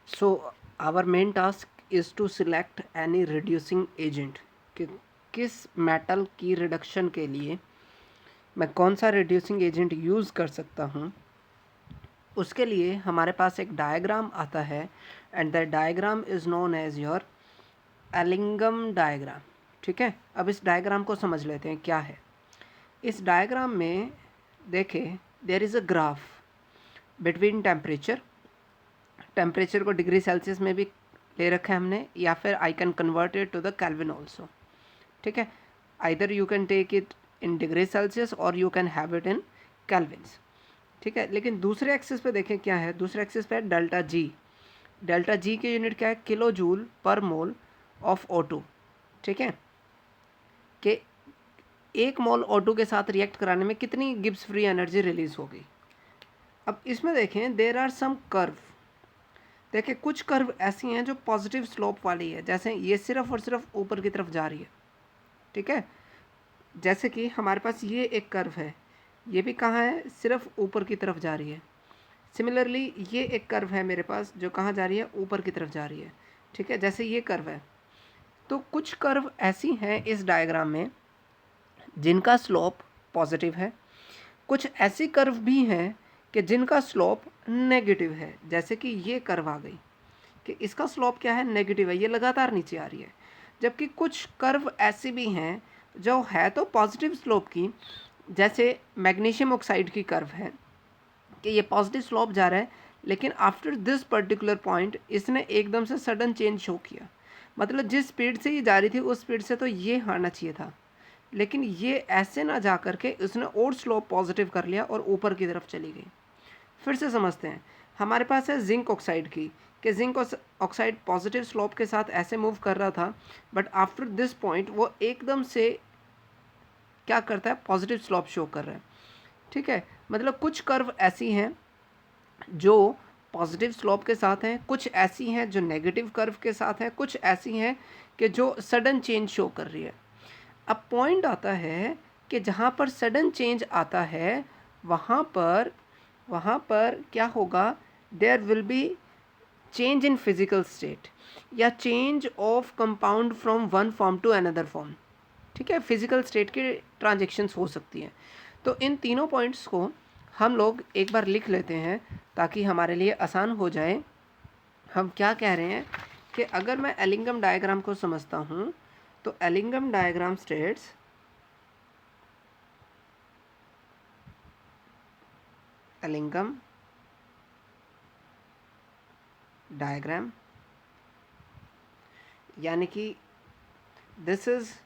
So our main task is to select any reducing agent कि किस metal की reduction के लिए मैं कौन सा रिड्यूसिंग एजेंट यूज़ कर सकता हूँ। उसके लिए हमारे पास एक डायग्राम आता है and the diagram is known as your Ellingham diagram. ठीक है, अब इस डायग्राम को समझ लेते हैं क्या है। इस डायग्राम में देखें, there is a graph between temperature को डिग्री सेल्सियस में भी ले रखा है हमने, या फिर I can convert it to the kelvin also. ठीक है, either you can take it in degree Celsius और you can have it in kelvins. ठीक है, लेकिन दूसरे एक्सिस पे देखें क्या है। दूसरे एक्सिस पे है डेल्टा जी। डेल्टा जी की यूनिट क्या है? किलो जूल पर मोल ऑफ O2। ठीक है, कि एक मोल O2 के साथ रिएक्ट कराने में कितनी गिब्स फ्री एनर्जी रिलीज होगी। अब इसमें देखें, देर आर सम कर्व। देखिए, कुछ कर्व ऐसी हैं जो पॉजिटिव स्लोप वाली है, जैसे ये सिर्फ और सिर्फ ऊपर की तरफ जा रही है। ठीक है, जैसे कि हमारे पास ये एक कर्व है, ये भी कहाँ है? सिर्फ ऊपर की तरफ जा रही है। सिमिलरली ये एक कर्व है मेरे पास जो कहाँ जा रही है? ऊपर की तरफ जा रही है। ठीक है, जैसे ये कर्व है। तो कुछ कर्व ऐसी हैं इस डायग्राम में जिनका स्लोप पॉजिटिव है, कुछ ऐसी कर्व भी हैं कि जिनका स्लोप नेगेटिव है। जैसे कि ये कर्व आ गई कि इसका स्लोप क्या है? नेगेटिव है, ये लगातार नीचे आ रही है। जबकि कुछ कर्व ऐसी भी हैं जो है तो पॉजिटिव स्लोप की, जैसे मैग्नीशियम ऑक्साइड की कर्व है कि ये पॉजिटिव स्लोप जा रहा है, लेकिन आफ्टर दिस पर्टिकुलर पॉइंट इसने एकदम से सडन चेंज शो किया। मतलब जिस स्पीड से ये जा रही थी उस स्पीड से तो ये आना चाहिए था, लेकिन ये ऐसे ना जा करके उसने और स्लोप पॉजिटिव कर लिया और ऊपर की तरफ चली गई। फिर से समझते हैं, हमारे पास है जिंक ऑक्साइड की, कि जिंक ऑक्साइड पॉजिटिव स्लोप के साथ ऐसे मूव कर रहा था, बट आफ्टर दिस पॉइंट वो एकदम से क्या करता है? पॉजिटिव स्लोप शो कर रहा है। ठीक है, मतलब कुछ कर्व ऐसी हैं जो पॉजिटिव स्लोप के साथ हैं, कुछ ऐसी हैं जो नेगेटिव कर्व के साथ हैं, कुछ ऐसी हैं कि जो सडन चेंज शो कर रही है। अब पॉइंट आता है कि जहाँ पर सडन चेंज आता है वहाँ पर क्या होगा? There will be change in physical state या change of compound from one form to another form. ठीक है, फिजिकल स्टेट की ट्रांजेक्शन्स हो सकती हैं। तो इन तीनों पॉइंट्स को हम लोग एक बार लिख लेते हैं ताकि हमारे लिए आसान हो जाए। हम क्या कह रहे हैं कि अगर मैं एलिंगम डायग्राम को समझता हूँ तो Ellingham diagram states Ellingham diagram यानी कि this is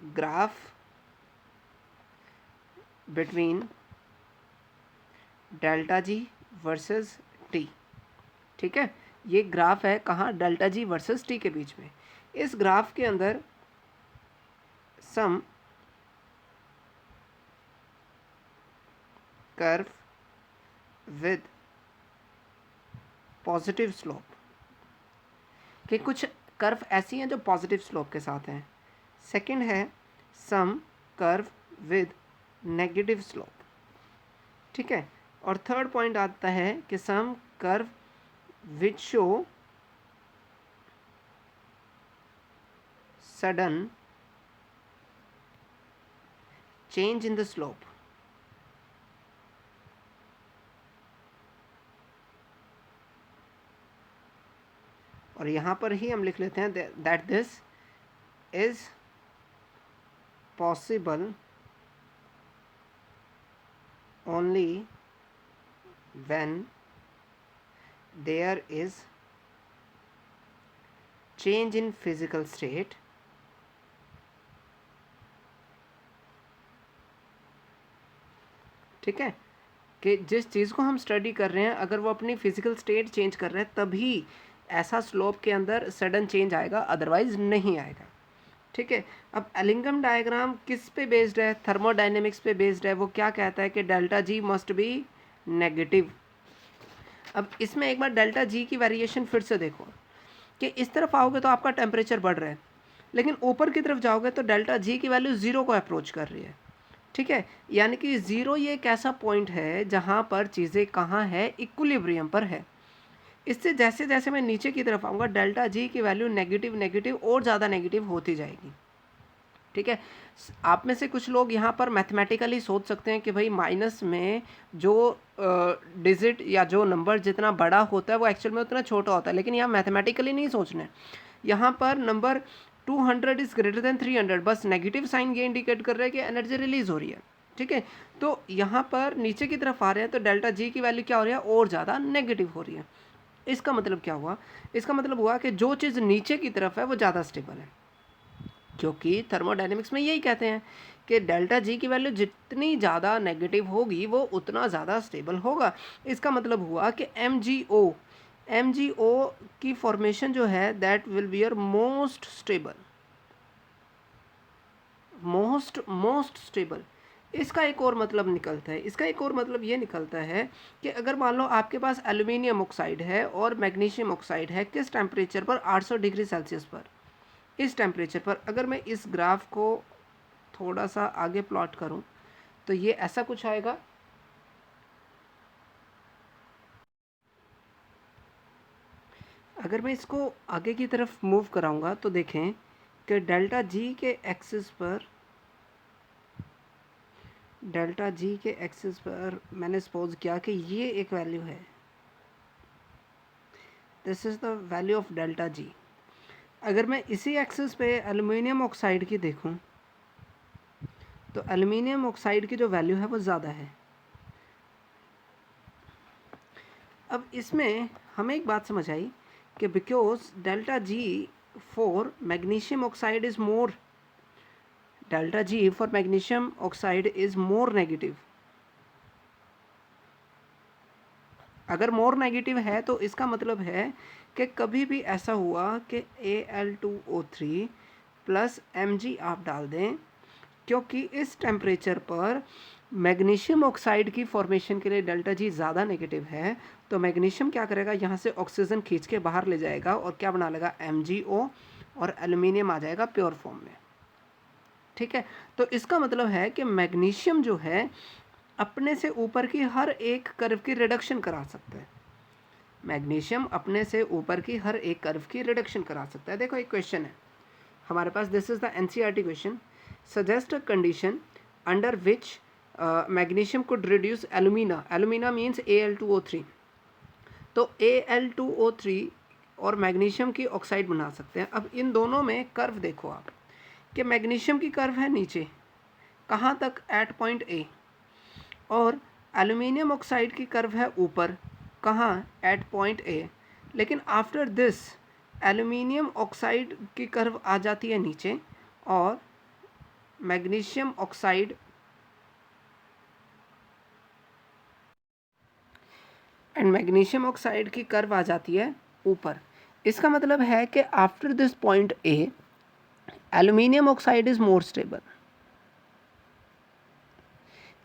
graph between delta G versus T. ठीक है, ये ग्राफ है कहाँ? डेल्टा जी वर्सेस टी के बीच में। इस ग्राफ के अंदर सम कर्व विद पॉजिटिव स्लोप, कि कुछ कर्व ऐसी हैं जो पॉजिटिव स्लोप के साथ हैं। सेकंड है some curve with negative slope. ठीक है, और थर्ड पॉइंट आता है कि some curve which show sudden change in the slope. और यहाँ पर ही हम लिख लेते हैं that this is possible only when there is change in physical state ठीक है, कि जिस चीज़ को हम स्टडी कर रहे हैं अगर वो अपनी फिजिकल स्टेट चेंज कर रहे हैं तभी ऐसा स्लोप के अंदर सडन चेंज आएगा, अदरवाइज नहीं आएगा। ठीक है, अब एलिंगम डायग्राम किस पे बेस्ड है? थर्मोडाइनेमिक्स पे बेस्ड है। वो क्या कहता है कि delta ji must be negative. अब इसमें एक बार डेल्टा जी की वेरिएशन फिर से देखो कि इस तरफ आओगे तो आपका टेम्परेचर बढ़ रहा है, लेकिन ऊपर की तरफ जाओगे तो डेल्टा जी की वैल्यू ज़ीरो को अप्रोच कर रही है। ठीक है, यानी कि ज़ीरो ये एक ऐसा पॉइंट है जहाँ पर चीज़ें कहाँ है? इक्विलिब्रियम पर है। इससे जैसे जैसे मैं नीचे की तरफ आऊँगा डेल्टा जी की वैल्यू नेगेटिव नेगेटिव और ज़्यादा नेगेटिव होती जाएगी। ठीक है, आप में से कुछ लोग यहाँ पर मैथमेटिकली सोच सकते हैं कि भाई माइनस में जो डिजिट या जो नंबर जितना बड़ा होता है वो एक्चुअल में उतना छोटा होता है, लेकिन यहाँ मैथमेटिकली नहीं सोचना है। यहाँ पर नंबर 200 इज़ ग्रेटर देन 300, बस नेगेटिव साइन ये इंडिकेट कर रहा है कि एनर्जी रिलीज हो रही है। ठीक है, तो यहाँ पर नीचे की तरफ आ रहे हैं तो डेल्टा जी की वैल्यू क्या हो रही है, और ज़्यादा नेगेटिव हो रही है। इसका मतलब क्या हुआ, इसका मतलब हुआ कि जो चीज़ नीचे की तरफ है वो ज़्यादा स्टेबल है, क्योंकि थर्मोडायनेमिक्स में यही कहते हैं कि डेल्टा जी की वैल्यू जितनी ज़्यादा नेगेटिव होगी वो उतना ज़्यादा स्टेबल होगा। इसका मतलब हुआ कि एम जी ओ की फॉर्मेशन जो है that will be your most stable, most stable. इसका एक और मतलब निकलता है, इसका एक और मतलब ये निकलता है कि अगर मान लो आपके पास एल्यूमिनियम ऑक्साइड है और मैग्नीशियम ऑक्साइड है, किस टेम्परेचर पर, 800 डिग्री सेल्सियस पर, इस टेम्परेचर पर अगर मैं इस ग्राफ को थोड़ा सा आगे प्लॉट करूं तो ये ऐसा कुछ आएगा। अगर मैं इसको आगे की तरफ मूव कराऊंगा तो देखें कि डेल्टा जी के एक्सिस पर मैंने सपोज किया कि ये एक वैल्यू है, this is the value of delta G. अगर मैं इसी एक्सिस पे एल्युमिनियम ऑक्साइड की देखूं तो एल्युमिनियम ऑक्साइड की जो वैल्यू है वो ज़्यादा है। अब इसमें हमें एक बात समझ आई कि because delta G for magnesium oxide is more, delta G for magnesium oxide is more negative. अगर मोर नेगेटिव है तो इसका मतलब है कि कभी भी ऐसा हुआ कि Al2O3 प्लस Mg आप डाल दें, क्योंकि इस टेम्परेचर पर मैग्नीशियम ऑक्साइड की फॉर्मेशन के लिए डेल्टा जी ज़्यादा नेगेटिव है, तो मैग्नीशियम क्या करेगा, यहाँ से ऑक्सीजन खींच के बाहर ले जाएगा और क्या बना लेगा, MgO, और एल्यूमिनियम आ जाएगा प्योर फॉर्म में। ठीक है, तो इसका मतलब है कि मैग्नीशियम जो है अपने से ऊपर की हर एक कर्व की रिडक्शन करा सकता है। मैग्नीशियम अपने से ऊपर की हर एक कर्व की रिडक्शन करा सकता है। देखो एक क्वेश्चन है हमारे पास, this is the NCERT question, suggest a condition under which magnesium could reduce alumina, alumina means Al2O3, तो Al2O3 और मैग्नीशियम की ऑक्साइड बना सकते हैं। अब इन दोनों में कर्व देखो आप कि मैग्नीशियम की कर्व है नीचे कहाँ तक, एट पॉइंट ए, और एल्यूमिनियम ऑक्साइड की कर्व है ऊपर कहाँ, एट पॉइंट ए। लेकिन आफ्टर दिस एल्यूमिनियम ऑक्साइड की कर्व आ जाती है नीचे और मैग्नीशियम ऑक्साइड की कर्व आ जाती है ऊपर। इसका मतलब है कि after this point A aluminium oxide is more stable,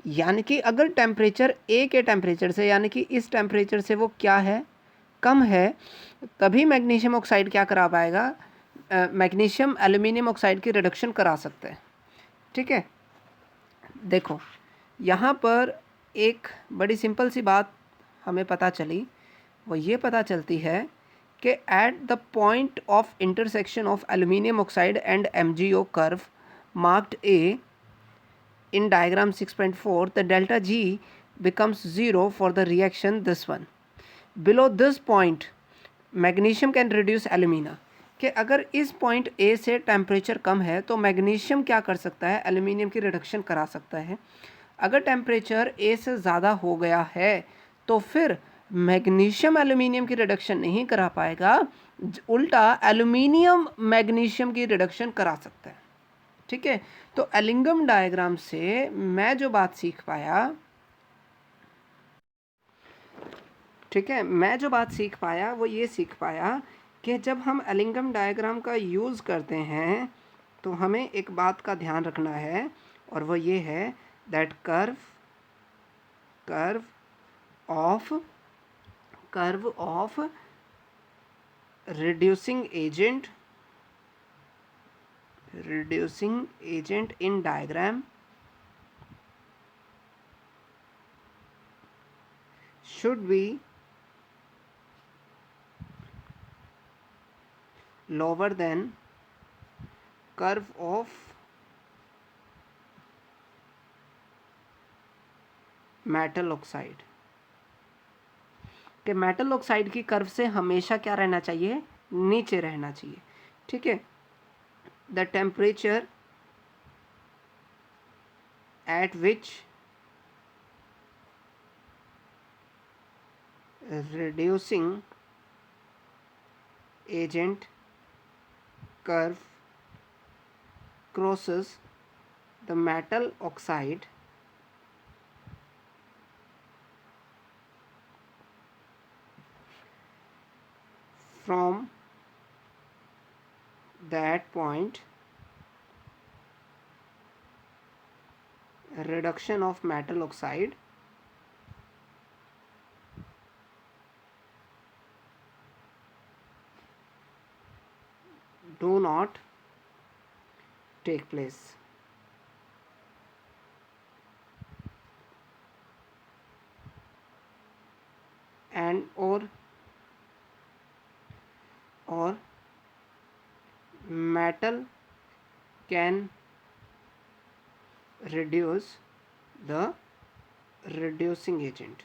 यानी कि अगर टेम्परेचर ए के टेम्परेचर से, यानी कि इस टेम्परेचर से वो क्या है, कम है, तभी मैग्नीशियम ऑक्साइड क्या करा पाएगा, मैग्नीशियम एल्यूमिनियम ऑक्साइड की रिडक्शन करा सकते हैं। ठीक है, देखो यहाँ पर एक बड़ी सिंपल सी बात हमें पता चली, वो ये पता चलती है कि at the point of intersection of aluminium oxide and MgO curve marked A in diagram 6.4, the delta G becomes 0 for the reaction this one. Below this point magnesium can reduce alumina, कि अगर इस point A से temperature कम है तो magnesium क्या कर सकता है, एल्यूमिनियम की रिडक्शन करा सकता है। अगर टेम्परेचर ए से ज़्यादा हो गया है तो फिर मैग्नीशियम एल्यूमिनियम की रिडक्शन नहीं करा पाएगा, उल्टा एल्यूमिनियम मैग्नीशियम की रिडक्शन करा सकता है। ठीक है, तो एलिंगम डायग्राम से मैं जो बात सीख पाया, ठीक है, मैं जो बात सीख पाया वो ये सीख पाया कि जब हम एलिंगम डायग्राम का यूज़ करते हैं तो हमें एक बात का ध्यान रखना है, और वो ये है that curve of reducing agent in diagram should be lower than curve of metal oxide, कि मेटल ऑक्साइड की कर्व से हमेशा क्या रहना चाहिए, नीचे रहना चाहिए। ठीक है, the temperature at which reducing agent curve crosses the metal oxide from that point reduction of metal oxide do not take place. And or metal can reduce the reducing agent.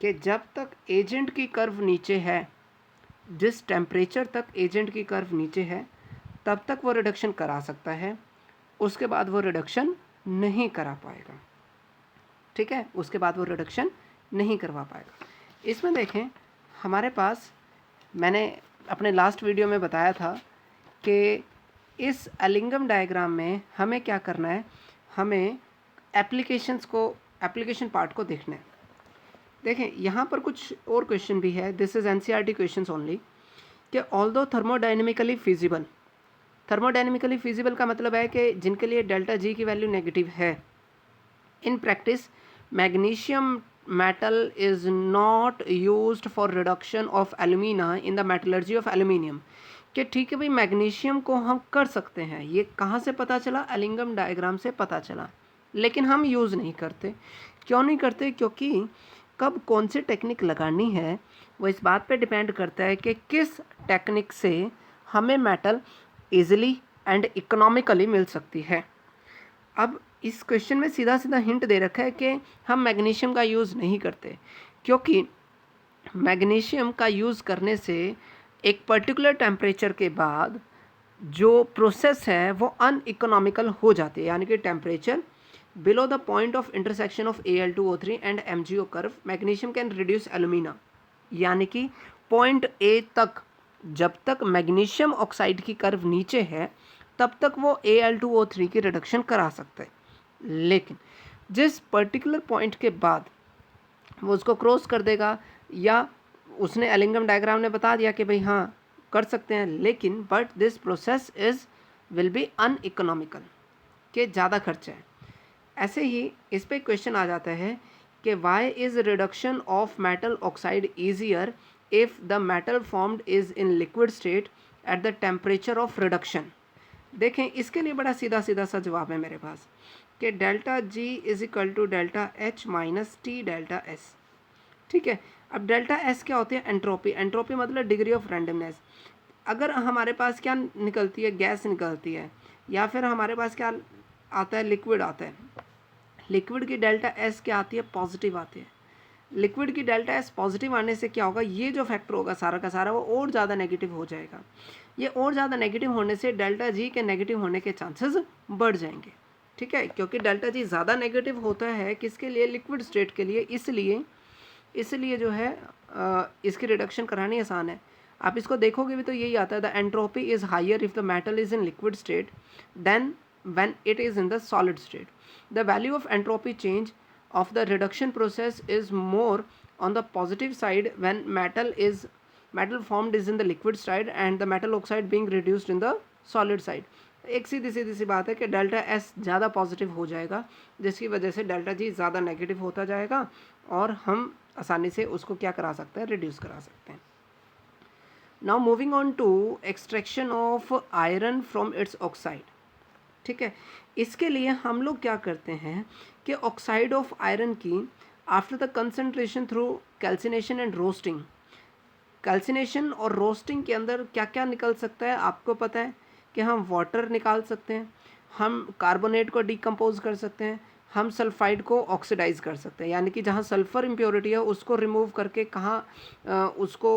कि जब तक एजेंट की curve नीचे है, जिस temperature तक agent की curve नीचे है तब तक वो रिडक्शन करा सकता है, उसके बाद वो रिडक्शन नहीं करा पाएगा। ठीक है, उसके बाद वो रिडक्शन नहीं करवा पाएगा। इसमें देखें हमारे पास, मैंने अपने लास्ट वीडियो में बताया था कि इस एलिंगम डायग्राम में हमें क्या करना है, हमें एप्लीकेशन पार्ट को देखना है। देखें यहाँ पर कुछ और क्वेश्चन भी है, this is NCERT questions only, कि ऑल्दो थर्मोडायनेमिकली फिजिबल का मतलब है कि जिनके लिए डेल्टा जी की वैल्यू नेगेटिव है, in practice magnesium metal is not used for reduction of alumina in the metallurgy of aluminium. कि ठीक है भाई, मैग्नीशियम को हम कर सकते हैं, ये कहाँ से पता चला, एलिंगम डायग्राम से पता चला, लेकिन हम यूज़ नहीं करते। क्यों नहीं करते, क्योंकि कब कौन सी टेक्निक लगानी है वो इस बात पे डिपेंड करता है कि किस टेक्निक से हमें मेटल इजीली एंड इकोनॉमिकली मिल सकती है। अब इस क्वेश्चन में सीधा सीधा हिंट दे रखा है कि हम मैग्नीशियम का यूज़ नहीं करते, क्योंकि मैग्नीशियम का यूज़ करने से एक पर्टिकुलर टेम्परेचर के बाद जो प्रोसेस है वो अनइकोनॉमिकल हो जाती है, यानी कि temperature below the point of intersection of Al2O3 and MgO curve magnesium can reduce alumina, यानी कि पॉइंट ए तक जब तक मैग्नीशियम ऑक्साइड की कर्व नीचे है तब तक वो Al2O3 की रिडक्शन करा सकता है, लेकिन जिस पर्टिकुलर पॉइंट के बाद वो उसको क्रॉस कर देगा, या उसने एलिंगम डायग्राम ने बता दिया कि भाई हाँ कर सकते हैं, लेकिन but this process will be uneconomical, के ज़्यादा खर्चा है। ऐसे ही इस पे क्वेश्चन आ जाता है कि why is reduction of metal oxide easier if the metal formed is in liquid state at the temperature of reduction. देखें इसके लिए बड़ा सीधा सीधा सा जवाब है मेरे पास कि delta G is equal to delta H minus T delta S. ठीक है, अब डेल्टा एस क्या होती है, एंट्रोपी। एंट्रोपी मतलब डिग्री ऑफ रैंडमनेस। अगर हमारे पास क्या निकलती है, गैस निकलती है, या फिर हमारे पास क्या आता है, लिक्विड आता है, लिक्विड की डेल्टा एस क्या आती है, पॉजिटिव आती है। लिक्विड की डेल्टा एस पॉजिटिव आने से क्या होगा, ये जो फैक्टर होगा सारा का सारा वो और ज़्यादा नेगेटिव हो जाएगा। ये और ज़्यादा नेगेटिव होने से डेल्टा जी के नेगेटिव होने के चांसेस बढ़ जाएंगे। ठीक है, क्योंकि डेल्टा जी ज़्यादा नेगेटिव होता है किसके लिए, लिक्विड स्टेट के लिए, इसलिए जो है इसकी रिडक्शन करानी आसान है। आप इसको देखोगे भी तो यही आता है, the entropy is higher if the metal is in liquid state then when it is in the solid state. The value of entropy change of the reduction process is more on the positive side when metal formed is in the liquid side and the metal oxide being reduced in the solid side. एक सीधी सी बात है कि delta S ज़्यादा positive हो जाएगा, जिसकी वजह से डेल्टा जी ज़्यादा नेगेटिव होता जाएगा और हम आसानी से उसको क्या करा सकते हैं, रिड्यूस करा सकते हैं। Now moving on to extraction of iron from its oxide. ठीक है, इसके लिए हम लोग क्या करते हैं कि ऑक्साइड ऑफ आयरन की after the concentration through calcination and roasting, calcination और रोस्टिंग के अंदर क्या क्या निकल सकता है आपको पता है कि हम वाटर निकाल सकते हैं, हम कार्बोनेट को डिकम्पोज कर सकते हैं, हम सल्फाइड को ऑक्सीडाइज कर सकते हैं, यानी कि जहाँ सल्फर इम्प्योरिटी है उसको रिमूव करके कहाँ उसको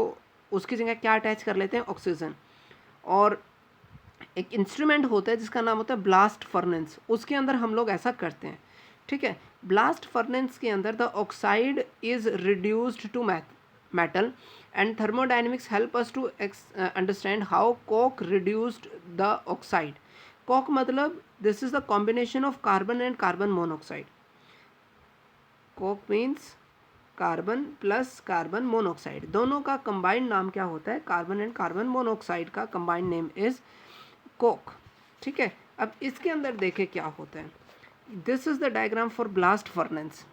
उसकी जगह क्या अटैच कर लेते हैं, ऑक्सीजन। और एक इंस्ट्रूमेंट होता है जिसका नाम होता है ब्लास्ट फर्नेंस, उसके अंदर हम लोग ऐसा करते हैं, ठीक है। ब्लास्ट फर्नेंस के अंदर the oxide is reduced to metal and thermodynamics help us to understand how coke reduced the oxide. Coke मतलब this is the combination of carbon and carbon monoxide. Coke means carbon plus carbon monoxide, दोनों का combined नाम क्या होता है, carbon and carbon monoxide का combined name is coke, ठीक है। अब इसके अंदर देखें क्या होता है, this is the diagram for blast furnace.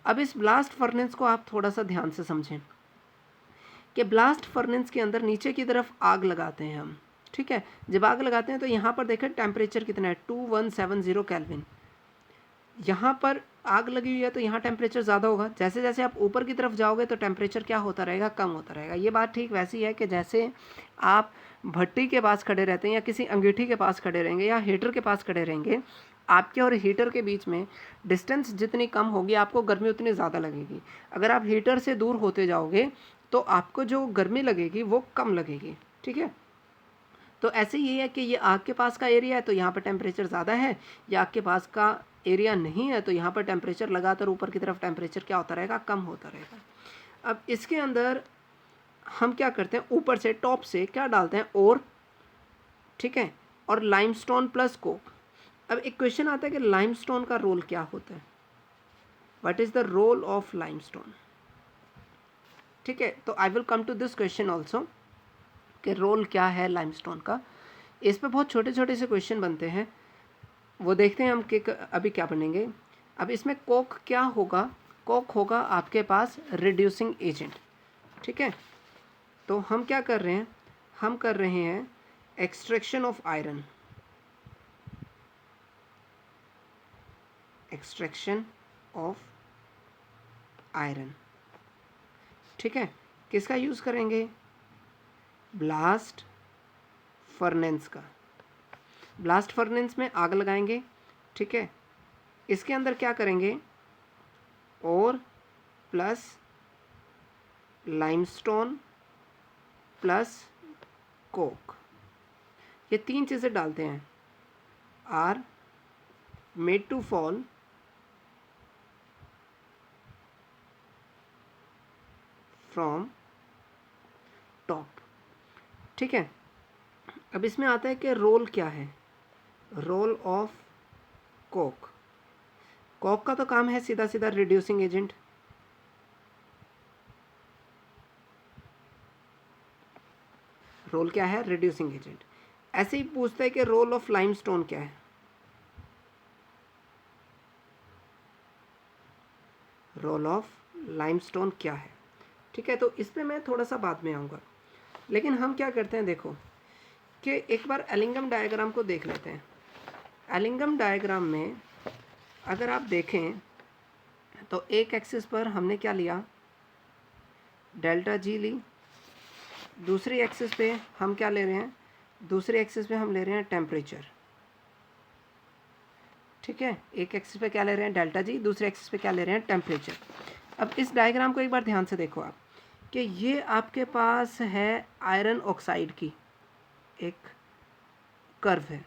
अब इस ब्लास्ट फर्नेंस को आप थोड़ा सा ध्यान से समझें कि ब्लास्ट फर्नेंस के अंदर नीचे की तरफ आग लगाते हैं हम, ठीक है। जब आग लगाते हैं तो यहाँ पर देखें टेम्परेचर कितना है, 2170 केल्विन। यहाँ पर आग लगी हुई है तो यहाँ टेम्परेचर ज़्यादा होगा, जैसे जैसे आप ऊपर की तरफ जाओगे तो टेम्परेचर क्या होता रहेगा, कम होता रहेगा। ये बात ठीक वैसी है कि जैसे आप भट्टी के पास खड़े रहते हैं या किसी अंगीठी के पास खड़े रहेंगे या हीटर के पास खड़े रहेंगे, आपके और हीटर के बीच में डिस्टेंस जितनी कम होगी आपको गर्मी उतनी ज़्यादा लगेगी। अगर आप हीटर से दूर होते जाओगे तो आपको जो गर्मी लगेगी वो कम लगेगी, ठीक है। तो ऐसे ये है कि ये आग के पास का एरिया है तो यहाँ पर टेम्परेचर ज़्यादा है, या आग के पास का एरिया नहीं है तो यहाँ पर टेम्परेचर लगातार ऊपर की तरफ टेम्परेचर क्या होता रहेगा, कम होता रहेगा। अब इसके अंदर हम क्या करते हैं, ऊपर से टॉप से क्या डालते हैं, और ठीक है, और लाइमस्टोन प्लस कोक। अब एक क्वेश्चन आता है कि लाइमस्टोन का रोल क्या होता है, what is the role of limestone, ठीक है। तो I will come to this question also कि रोल क्या है लाइमस्टोन का। इस पे बहुत छोटे छोटे से क्वेश्चन बनते हैं, वो देखते हैं हम कि अभी क्या बनेंगे। अब इसमें कोक क्या होगा, कोक होगा आपके पास रिड्यूसिंग एजेंट, ठीक है। तो हम क्या कर रहे हैं, हम कर रहे हैं extraction of iron, extraction of iron, ठीक है। किसका यूज़ करेंगे, ब्लास्ट फर्नेंस का। ब्लास्ट फर्नेंस में आग लगाएंगे, ठीक है। इसके अंदर क्या करेंगे, और प्लस लाइमस्टोन प्लस कोक, ये तीन चीज़ें डालते हैं, are made to fall from top, ठीक है। अब इसमें आता है कि रोल क्या है, रोल ऑफ कोक। कोक का तो काम है सीधा सीधा रिड्यूसिंग एजेंट, रोल क्या है, रिड्यूसिंग एजेंट। ऐसे ही पूछता है कि रोल ऑफ लाइमस्टोन क्या है, रोल ऑफ लाइमस्टोन क्या है, ठीक है। तो इस पर मैं थोड़ा सा बाद में आऊँगा, लेकिन हम क्या करते हैं, देखो कि एक बार एलिंगम डायग्राम को देख लेते हैं। एलिंगम डायग्राम में अगर आप देखें तो एक एक्सिस पर हमने क्या लिया, डेल्टा जी ली, दूसरी एक्सिस पे हम क्या ले रहे हैं, दूसरे एक्सिस पे हम ले रहे हैं टेम्परेचर, ठीक है। एक एक्सिस पे क्या ले रहे हैं, डेल्टा जी, दूसरे एक्सिस पे क्या ले रहे हैं, टेम्परेचर। अब इस डायग्राम को एक बार ध्यान से देखो आप कि ये आपके पास है आयरन ऑक्साइड की एक कर्व है,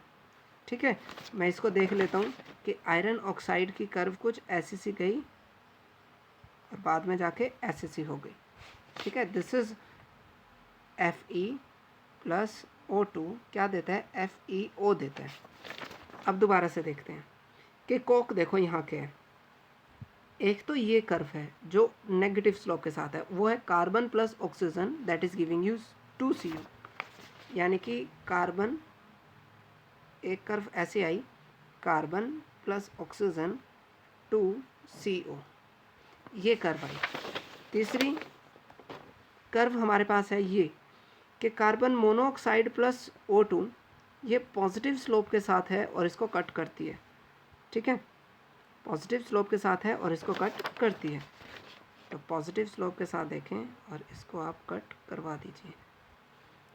ठीक है। मैं इसको देख लेता हूँ कि आयरन ऑक्साइड की कर्व कुछ ऐसी सी गई और बाद में जाके ऐसी सी हो गई, ठीक है। This is Fe plus O2 क्या देता है, FeO देता है। अब दोबारा से देखते हैं कि कोक देखो यहाँ के है, एक तो ये कर्व है जो नेगेटिव स्लोप के साथ है, वो है carbon plus oxygen that is giving you 2CO, यानी कि कार्बन, एक कर्व ऐसे आई, कार्बन प्लस ऑक्सीजन 2CO, ये कर्व आई। तीसरी कर्व हमारे पास है ये कि कार्बन मोनोऑक्साइड प्लस O2, ये पॉजिटिव स्लोप के साथ है और इसको कट करती है, ठीक है। पॉजिटिव स्लोप के साथ है और इसको कट करती है। तो पॉजिटिव स्लोप के साथ देखें और इसको आप कट करवा दीजिए।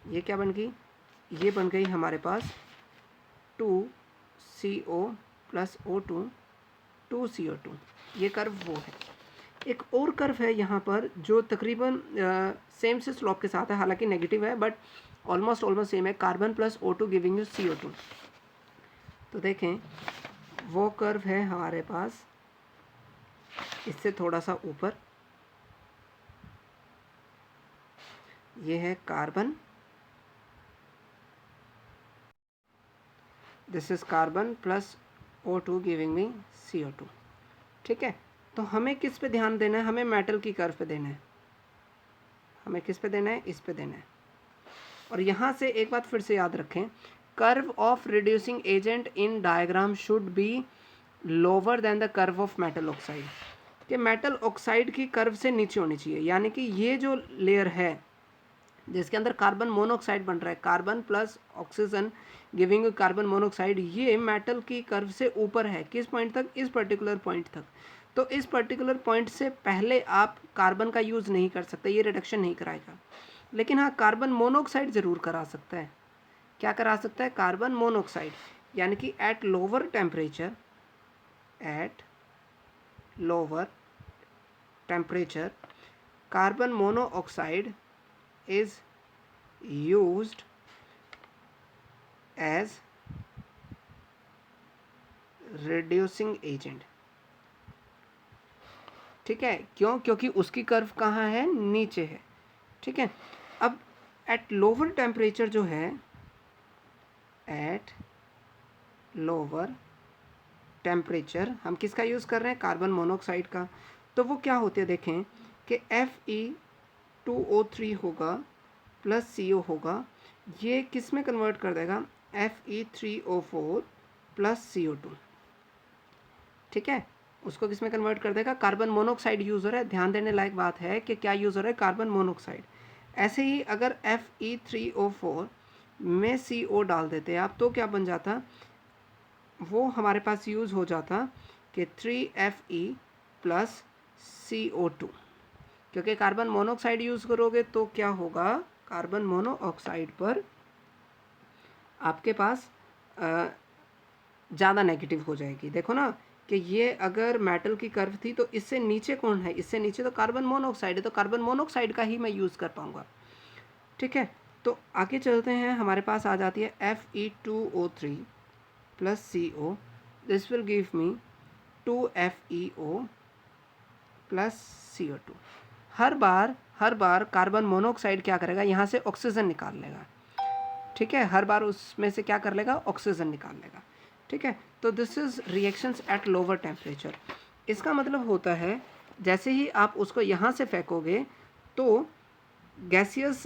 ये क्या बन गई? ये बन गई हमारे पास 2CO प्लस O2 2CO2। ये कर्व वो है। एक और कर्व है यहाँ पर जो तकरीबन सेम से स्लोप के साथ है, हालांकि नेगेटिव है बट ऑलमोस्ट सेम है। Carbon plus O2 giving you CO2। तो देखें वो कर्व है हमारे पास इससे थोड़ा सा ऊपर। ये है carbon, this is carbon plus O2 giving me CO2। ठीक है, तो हमें किस पे ध्यान देना है? हमें मेटल की कर्व पे देना है। हमें किस पे देना है? इस पे देना है। और यहाँ से एक बात फिर से याद रखें, curve of reducing agent in diagram should be lower than the curve of metal oxide. कि मेटल ऑक्साइड की कर्व से नीचे होनी चाहिए, यानी कि ये जो लेयर है जिसके अंदर कार्बन मोनोऑक्साइड बन रहा है, carbon plus oxygen giving carbon monoxide, ये मेटल की कर्व से ऊपर है। किस पॉइंट तक? इस पर्टिकुलर पॉइंट तक। तो इस पर्टिकुलर पॉइंट से पहले आप कार्बन का यूज़ नहीं कर सकते, ये रिडक्शन नहीं कराएगा। लेकिन हाँ, कार्बन मोनोऑक्साइड ज़रूर करा सकता है। क्या करा सकता है? कार्बन मोनोऑक्साइड, यानी कि eight lower temperature, eight lower temperature carbon monoxide is used as reducing agent। ठीक है, क्यों? क्योंकि उसकी कर्व कहाँ है? नीचे है। ठीक है, अब एट लोअर टेम्परेचर जो है, एट लोअर टेम्परेचर हम किसका यूज़ कर रहे हैं? कार्बन मोनोऑक्साइड का। तो वो क्या होते हैं देखें कि Fe2O3 होगा प्लस CO होगा, ये किस में कन्वर्ट कर देगा? Fe3O4 plus CO2। ठीक है, उसको किस में कन्वर्ट कर देगा? कार्बन मोनोऑक्साइड यूज़ हो रहा है। ध्यान देने लायक बात है कि क्या यूज़ हो रहा है? Carbon monoxide. ऐसे ही अगर Fe3O4 में CO डाल देते आप तो क्या बन जाता? वो हमारे पास यूज़ हो जाता कि 3Fe प्लस CO2। क्योंकि कार्बन मोनोऑक्साइड यूज़ करोगे तो क्या होगा? कार्बन मोनोऑक्साइड पर आपके पास ज़्यादा नेगेटिव हो जाएगी। देखो ना कि ये अगर मेटल की कर्व थी तो इससे नीचे कौन है? इससे नीचे तो कार्बन मोनोऑक्साइड है, तो कार्बन मोनोऑक्साइड का ही मैं यूज़ कर पाऊँगा। ठीक है, तो आगे चलते हैं। हमारे पास आ जाती है Fe2O3 plus CO, this will give me 2FeO plus CO2। Her bar carbon monoxide क्या करेगा? यहाँ से ऑक्सीजन निकाल लेगा। ठीक है, हर बार उसमें से क्या कर लेगा? ऑक्सीजन निकाल लेगा। ठीक है, तो this is reactions eight lower temperature. इसका मतलब होता है जैसे ही आप उसको यहाँ से फेंकोगे तो गैसियस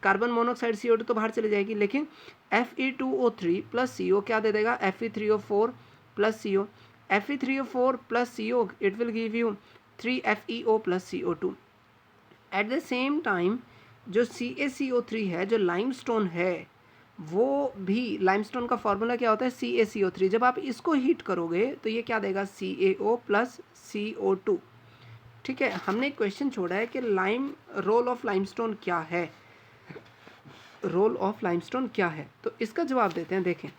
कार्बन मोनोऑक्साइड CO2 तो बाहर चली जाएगी, लेकिन Fe2O3 प्लस CO क्या दे देगा? Fe3O4 plus CO। Fe3O4 plus CO it will give you 3FeO plus CO2। At the same time जो CaCO3 है, जो लाइमस्टोन है, वो भी लाइमस्टोन का फॉर्मूला क्या होता है? CaCO3। जब आप इसको हीट करोगे तो ये क्या देगा? CaO plus CO2। ठीक है, हमने एक क्वेश्चन छोड़ा है कि रोल ऑफ लाइमस्टोन क्या है? रोल ऑफ लाइमस्टोन क्या है? तो इसका जवाब देते हैं। देखें,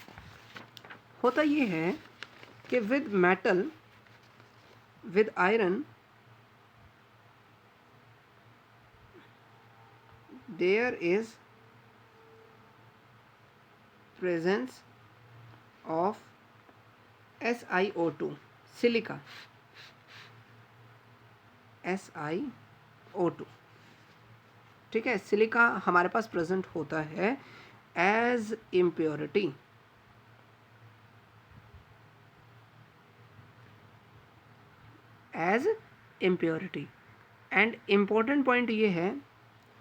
होता ये है कि with metal, with iron, there is presence of SiO2, silica, SiO2। ठीक है, सिलिका हमारे पास प्रेजेंट होता है as impurity. As impurity. And important point ये है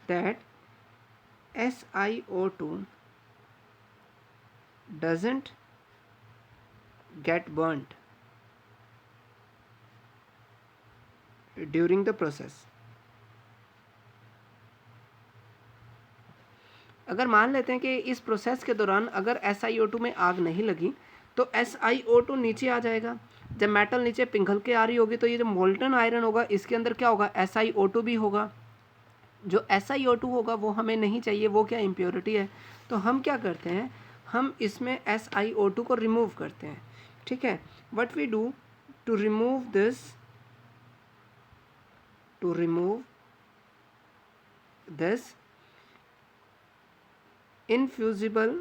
that SiO2 doesn't get burnt during the process। अगर मान लेते हैं कि इस प्रोसेस के दौरान अगर SiO2 में आग नहीं लगी तो SiO2 नीचे आ जाएगा। जब मेटल नीचे पिघल के आ रही होगी तो ये जो मोल्टन आयरन होगा इसके अंदर क्या होगा, SiO2 भी होगा। जो SiO2 होगा वो हमें नहीं चाहिए, वो क्या इम्प्योरिटी है। तो हम क्या करते हैं, हम इसमें SiO2 को रिमूव करते हैं। ठीक है, what we do to remove this, to remove this infusible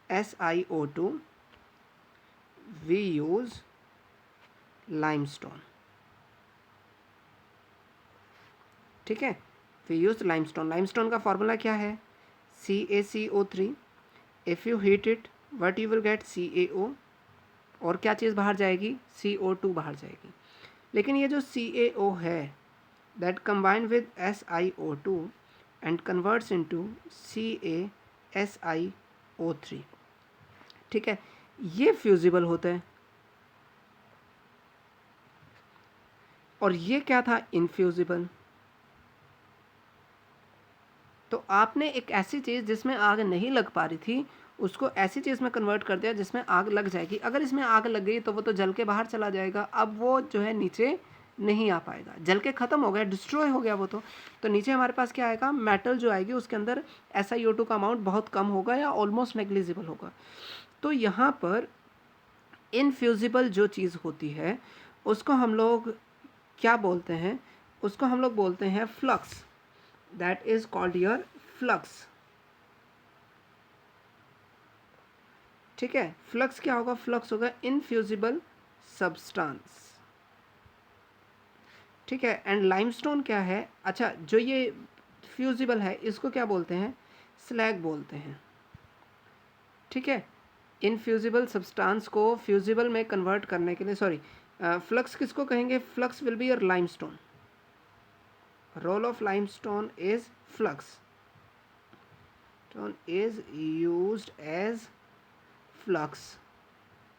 SiO2 we use limestone। ठीक है, we use limestone। लाइमस्टोन का फॉर्मूला क्या है, CaCO3। If you heat it what you will get, CaO, और क्या चीज़ बाहर जाएगी, CO2 बाहर जाएगी। लेकिन ये जो CaO है that combine with SiO2 and converts into CaSiO3। ठीक है, ये फ्यूजिबल होता है, और ये क्या था, इनफ्यूजिबल। तो आपने एक ऐसी चीज़ जिसमें आग नहीं लग पा रही थी उसको ऐसी चीज़ में कन्वर्ट कर दिया जिसमें आग लग जाएगी। अगर इसमें आग लग गई तो वो तो जल के बाहर चला जाएगा, अब वो जो है नीचे नहीं आ पाएगा, जल के ख़त्म हो गया, डिस्ट्रॉय हो गया वो तो नीचे हमारे पास क्या आएगा, मेटल जो आएगी उसके अंदर SiO2 का अमाउंट बहुत कम होगा या ऑलमोस्ट नेग्लिजिबल होगा। तो यहाँ पर इनफ्यूजिबल जो चीज़ होती है उसको हम लोग क्या बोलते हैं, उसको हम लोग बोलते हैं flux. That is called your flux. ठीक है, फ्लक्स क्या होगा, फ्लक्स होगा इनफ्यूजिबल सब्सटेंस। ठीक है, एंड लाइमस्टोन क्या है, अच्छा जो ये फ्यूजिबल है इसको क्या बोलते हैं, स्लैग बोलते हैं। ठीक है, इनफ्यूजिबल सब्सटेंस को फ्यूजिबल में कन्वर्ट करने के लिए, सॉरी फ्लक्स किसको कहेंगे, flux will be your limestone. Role of limestone is flux, is used as flux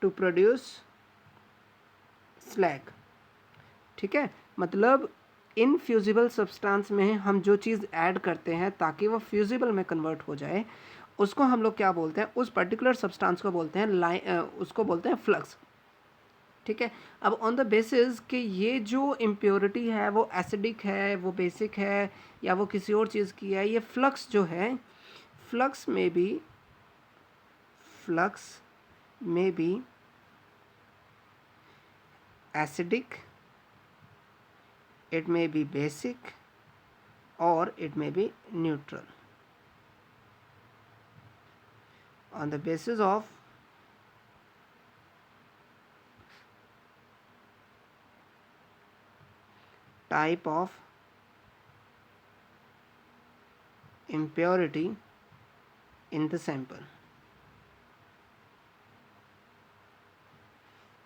to produce slag। ठीक है, मतलब इनफ्यूजिबल सब्सटेंस में हम जो चीज़ ऐड करते हैं ताकि वो फ्यूजिबल में कन्वर्ट हो जाए उसको हम लोग क्या बोलते हैं, उस पर्टिकुलर सब्सटेंस को बोलते हैं उसको बोलते हैं फ्लक्स। ठीक है, अब ऑन द बेसिस कि ये जो इम्प्योरिटी है वो एसिडिक है, वो बेसिक है, या वो किसी और चीज़ की है, ये फ्लक्स जो है, फ्लक्स में B acidic, it may be basic, or it may be neutral on the basis of type of impurity in the sample।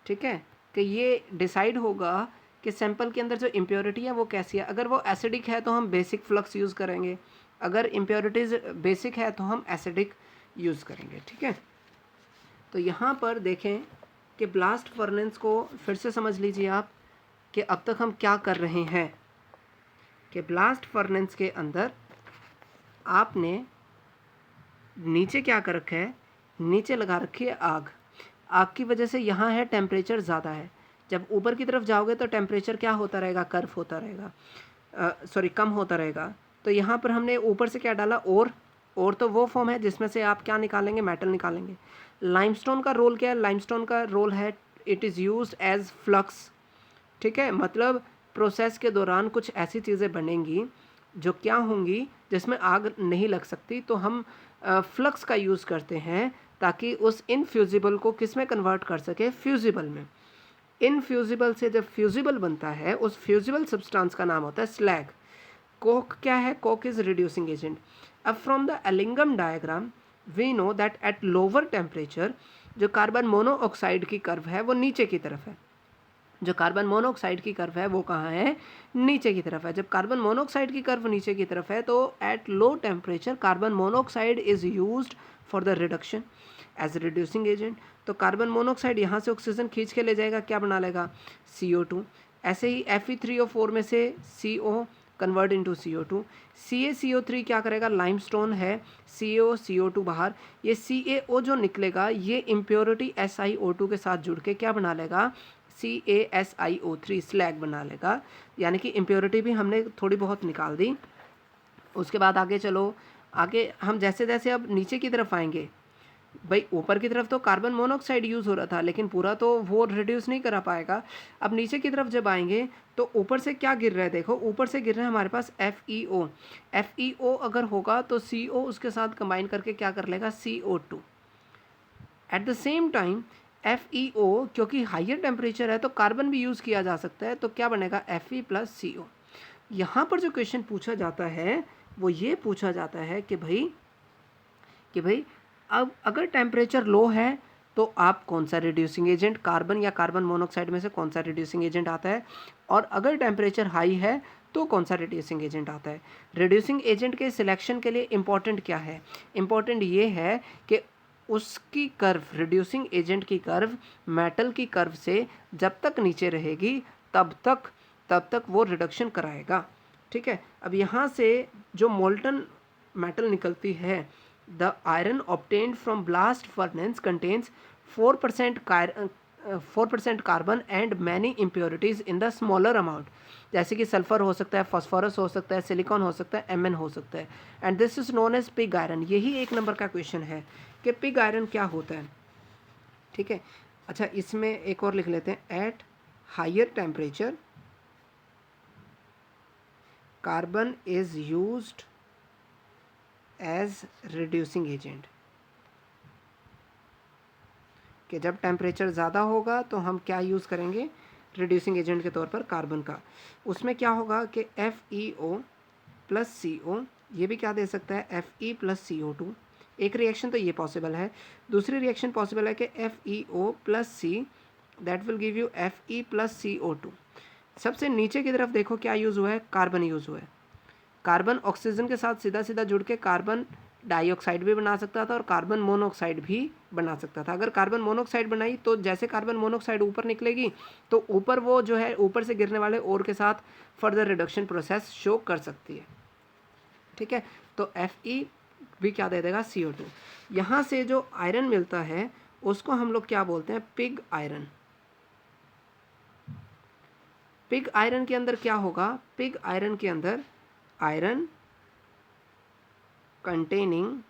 ठीक है, कि ये डिसाइड होगा कि सैंपल के अंदर जो इम्प्योरिटी है वो कैसी है। अगर वो एसिडिक है तो हम बेसिक फ्लक्स यूज़ करेंगे, अगर इम्प्योरिटीज़ बेसिक है तो हम एसिडिक यूज़ करेंगे। ठीक है, तो यहाँ पर देखें कि ब्लास्ट फर्नेस को फिर से समझ लीजिए आप कि अब तक हम क्या कर रहे हैं, कि ब्लास्ट फर्नेस के अंदर आपने नीचे क्या कर रखा है, नीचे लगा रखी है आग। आग की वजह से यहाँ है टेम्परेचर ज़्यादा है, जब ऊपर की तरफ जाओगे तो टेम्परेचर क्या होता रहेगा, कर्व होता रहेगा, सॉरी कम होता रहेगा। तो यहाँ पर हमने ऊपर से क्या डाला, और तो वो फॉर्म है जिसमें से आप क्या निकालेंगे, मेटल निकालेंगे। लाइमस्टोन का रोल क्या है, लाइमस्टोन का रोल है it is used as flux. ठीक है, मतलब प्रोसेस के दौरान कुछ ऐसी चीज़ें बनेंगी जो क्या होंगी, जिसमें आग नहीं लग सकती, तो हम फ्लक्स का यूज़ करते हैं ताकि उस इनफ्यूजिबल को किस में कन्वर्ट कर सके, फ्यूजिबल में। इनफ्यूजिबल से जब फ्यूजिबल बनता है उस फ्यूजिबल सब्सटेंस का नाम होता है स्लैग। कोक क्या है, कोक इज़ रिड्यूसिंग एजेंट। अब from the Ellingham diagram we know that at lower temperature जो कार्बन मोनोऑक्साइड की कर्व है वो नीचे की तरफ है, जो कार्बन मोनोऑक्साइड की कर्व है वो कहाँ है, नीचे की तरफ है। जब कार्बन मोनोऑक्साइड की कर्व नीचे की तरफ है तो at low temperature carbon monoxide is used for the reduction as reducing agent. तो कार्बन मोनोऑक्साइड यहाँ से ऑक्सीजन खींच के ले जाएगा, क्या बना लेगा, CO2। ऐसे ही Fe3O4 में से CO convert into CO2। CaCO3 क्या करेगा, लाइमस्टोन है, CO2 बाहर, ये CaO जो निकलेगा ये इम्प्योरिटी SiO2 के साथ जुड़ के क्या बना लेगा, CaSiO3 स्लैग बना लेगा, यानी कि इम्प्योरिटी भी हमने थोड़ी बहुत निकाल दी। उसके बाद आगे चलो, आगे हम जैसे जैसे अब नीचे की तरफ आएंगे, भाई ऊपर की तरफ तो कार्बन मोनोऑक्साइड यूज़ हो रहा था लेकिन पूरा तो वो रिड्यूस नहीं करा पाएगा। अब नीचे की तरफ जब आएंगे तो ऊपर से क्या गिर रहा है, देखो ऊपर से गिर रहा है हमारे पास FeO अगर होगा तो CO उसके साथ कंबाइन करके क्या कर लेगा, CO2। At the same time FeO क्योंकि हाइयर टेम्परेचर है तो कार्बन भी यूज़ किया जा सकता है, तो क्या बनेगा, Fe + CO। यहाँ पर जो क्वेश्चन पूछा जाता है वो ये पूछा जाता है कि भाई अब अगर टेम्परेचर लो है तो आप कौन सा रिड्यूसिंग एजेंट, कार्बन या कार्बन मोनोऑक्साइड में से कौन सा रिड्यूसिंग एजेंट आता है, और अगर टेम्परेचर हाई है तो कौन सा रिड्यूसिंग एजेंट आता है। रिड्यूसिंग एजेंट के सिलेक्शन के लिए इम्पॉर्टेंट क्या है, इम्पॉर्टेंट ये है कि उसकी कर्व, रिड्यूसिंग एजेंट की कर्व मेटल की कर्व से जब तक नीचे रहेगी तब तक वो रिडक्शन कराएगा। ठीक है, अब यहाँ से जो मोल्टन मेटल निकलती है, the iron obtained from blast furnace contains 4% carbon and many impurities in the smaller amount, जैसे कि सल्फर हो सकता है, फॉस्फोरस हो सकता है, सिलिकॉन हो सकता है, Mn हो सकता है, and this is known as pig iron. यही एक नंबर का क्वेश्चन है कि पिग आयरन क्या होता है। ठीक है, अच्छा इसमें एक और लिख लेते हैं, at higher temperature carbon is used as reducing agent, कि जब टेम्परेचर ज़्यादा होगा तो हम क्या यूज़ करेंगे, रिड्यूसिंग एजेंट के तौर पर कार्बन का। उसमें क्या होगा कि FeO + CO, ये भी क्या दे सकता है, Fe + CO2। एक रिएक्शन तो ये पॉसिबल है, दूसरी रिएक्शन पॉसिबल है कि FeO + C that will give you Fe + CO2। सबसे नीचे की तरफ देखो क्या यूज़ हुआ है, कार्बन यूज़ हुआ है। कार्बन ऑक्सीजन के साथ सीधा सीधा जुड़ के कार्बन डाइऑक्साइड भी बना सकता था और कार्बन मोनोऑक्साइड भी बना सकता था। अगर कार्बन मोनोऑक्साइड बनाई तो जैसे कार्बन मोनोऑक्साइड ऊपर निकलेगी तो ऊपर वो जो है ऊपर से गिरने वाले ओर के साथ फर्दर रिडक्शन प्रोसेस शो कर सकती है। ठीक है, तो Fe भी क्या दे देगा, CO2। यहाँ से जो आयरन मिलता है उसको हम लोग क्या बोलते हैं, पिग आयरन। पिग आयरन के अंदर क्या होगा, पिग आयरन के अंदर iron containing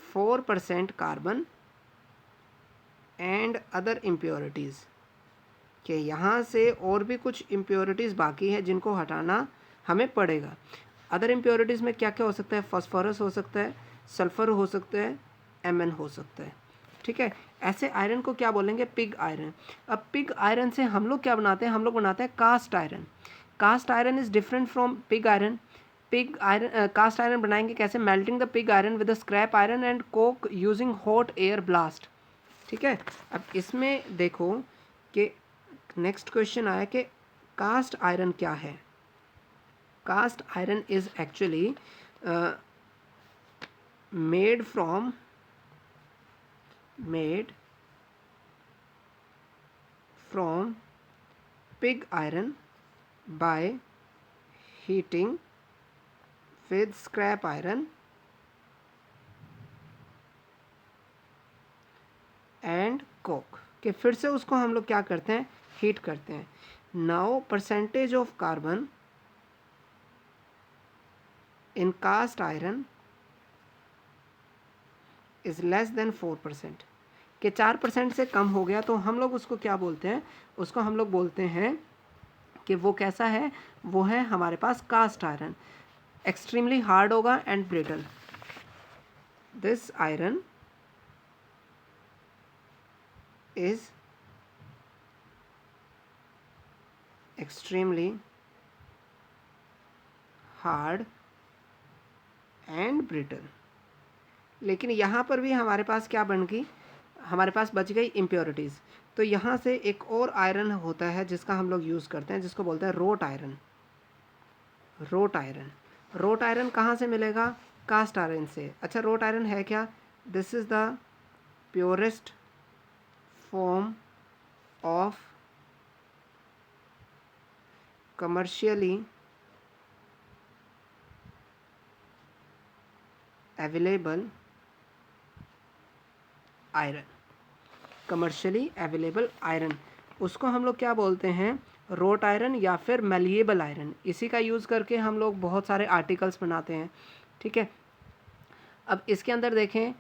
4% carbon and other impurities, कि यहाँ से और भी कुछ इम्प्योरिटीज़ बाकी है जिनको हटाना हमें पड़ेगा। अदर इम्प्योरिटीज़ में क्या क्या हो सकता है, फॉस्फोरस हो सकता है, सल्फ़र हो सकता है, Mn हो सकता है। ठीक है, ऐसे आयरन को क्या बोलेंगे, पिग आयरन। अब पिग आयरन से हम लोग क्या बनाते हैं, हम लोग बनाते हैं cast iron. Cast iron is different from pig iron. Pig iron, cast iron बनाएंगे कैसे, melting the pig iron with the scrap iron and coke using hot air blast. ठीक है, अब इसमें देखो कि नेक्स्ट क्वेश्चन आया कि कास्ट आयरन क्या है। Cast iron is actually made from pig iron by heating with scrap iron and coke, कि फिर से उसको हम लोग क्या करते हैं, हीट करते हैं। Now percentage of carbon in cast iron is less than 4%, कि 4% से कम हो गया तो हम लोग उसको क्या बोलते हैं, उसको हम लोग बोलते हैं कि वो कैसा है, वो है हमारे पास कास्ट आयरन। एक्सट्रीमली हार्ड होगा and brittle. This iron is extremely hard and brittle। लेकिन यहाँ पर भी हमारे पास क्या बन गई, हमारे पास बच गई इम्प्योरिटीज़। तो यहाँ से एक और आयरन होता है जिसका हम लोग यूज़ करते हैं, जिसको बोलते हैं रोट आयरन। रोट आयरन कहाँ से मिलेगा, कास्ट आयरन से। अच्छा, रोट आयरन है क्या, this is the purest form of commercially available iron, commercially available iron, उसको हम लोग क्या बोलते हैं, रोट आयरन या फिर मैलिएबल आयरन। इसी का यूज़ करके हम लोग बहुत सारे आर्टिकल्स बनाते हैं, ठीक है। अब इसके अंदर देखें,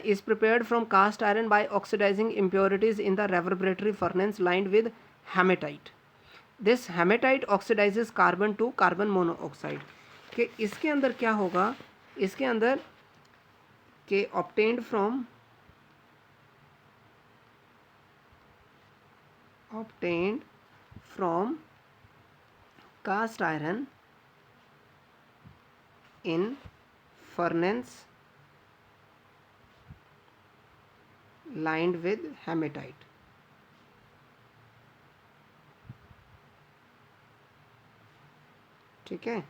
is prepared from cast iron by oxidising impurities in the reverberatory furnace lined with hematite. This hematite oxidises carbon to carbon monoxide. कि इसके अंदर क्या होगा, इसके अंदर के obtained from cast iron in furnace lined with hematite। ठीक है,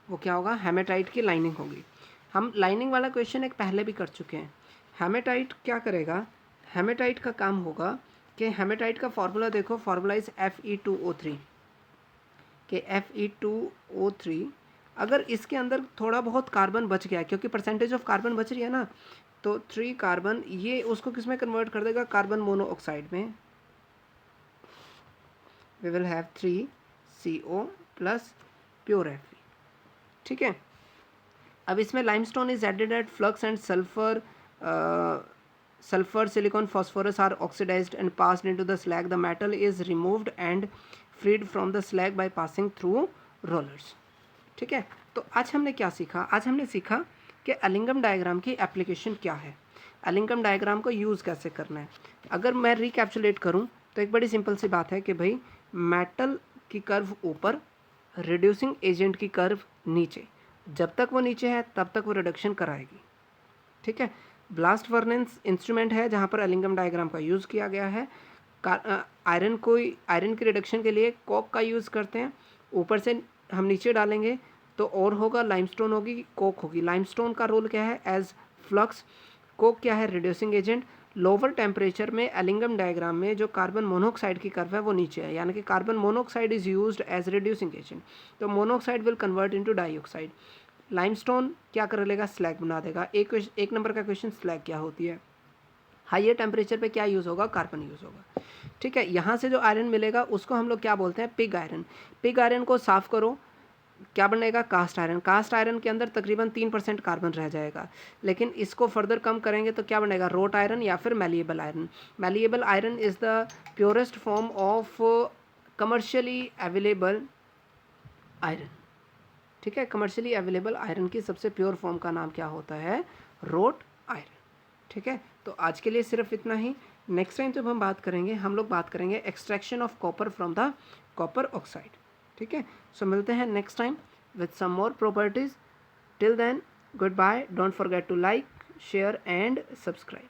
वो क्या होगा, हेमेटाइट की लाइनिंग होगी। हम लाइनिंग वाला क्वेश्चन एक पहले भी कर चुके हैं। हेमेटाइट क्या करेगा, हेमेटाइट का काम होगा कि हेमेटाइट का फॉर्मूला देखो, फॉर्मूला इज Fe2O3 के Fe2O3। अगर इसके अंदर थोड़ा बहुत कार्बन बच गया, क्योंकि परसेंटेज ऑफ कार्बन बच रही है ना, तो 3 कार्बन, ये उसको किस में कन्वर्ट कर देगा, कार्बन मोनोऑक्साइड में। We will have 3CO plus pure Fe। ठीक है, अब इसमें limestone is added at flux and sulfur, silicon, phosphorus are oxidized and passed into the slag. The metal is removed and freed from the slag by passing through rollers। ठीक है, तो आज हमने क्या सीखा, आज हमने सीखा कि एलिंगम डायग्राम की एप्लीकेशन क्या है, एलिंगम डायग्राम को यूज़ कैसे करना है। अगर मैं रिकैप्चुलेट करूं तो एक बड़ी सिंपल सी बात है कि भाई मेटल की कर्व ऊपर, रिड्यूसिंग एजेंट की कर्व नीचे, जब तक वो नीचे है तब तक वो रिडक्शन कराएगी। ठीक है, ब्लास्ट फर्नेस इंस्ट्रूमेंट है जहाँ पर एलिंगम डायग्राम का यूज़ किया गया है। आयरन की रिडक्शन के लिए कोक का यूज़ करते हैं, ऊपर से हम नीचे डालेंगे तो और होगा, लाइमस्टोन होगी, कोक होगी। लाइमस्टोन का रोल क्या है, एज फ्लक्स, कोक क्या है, रिड्यूसिंग एजेंट। लोअर टेम्परेचर में एलिंगम डायग्राम में जो कार्बन मोनोऑक्साइड की कर्व है वो नीचे है, यानी कि carbon monoxide is used as reducing agent, तो monoxide will convert into dioxide. Limestone क्या कर लेगा, स्लैग बना देगा। एक नंबर का क्वेश्चन, स्लैग क्या होती है, हाइयर टेम्परेचर पे क्या यूज़ होगा, कार्बन यूज़ होगा। ठीक है, यहाँ से जो आयरन मिलेगा उसको हम लोग क्या बोलते हैं, पिग आयरन। पिग आयरन को साफ़ करो, क्या बनेगा, कास्ट आयरन। कास्ट आयरन के अंदर तकरीबन 3% कार्बन रह जाएगा, लेकिन इसको फर्दर कम करेंगे तो क्या बनेगा, रोट आयरन या फिर malleable iron. Malleable iron is the purest form of commercially available iron. ठीक है, कमर्शियली अवेलेबल आयरन की सबसे प्योर फॉर्म का नाम क्या होता है, रोट आयरन। ठीक है, तो आज के लिए सिर्फ इतना ही। नेक्स्ट टाइम जब हम बात करेंगे, हम लोग बात करेंगे extraction of copper from the copper oxide. ठीक है, सो मिलते हैं next time with some more properties. Till then, good bye, don't forget to like, share and subscribe.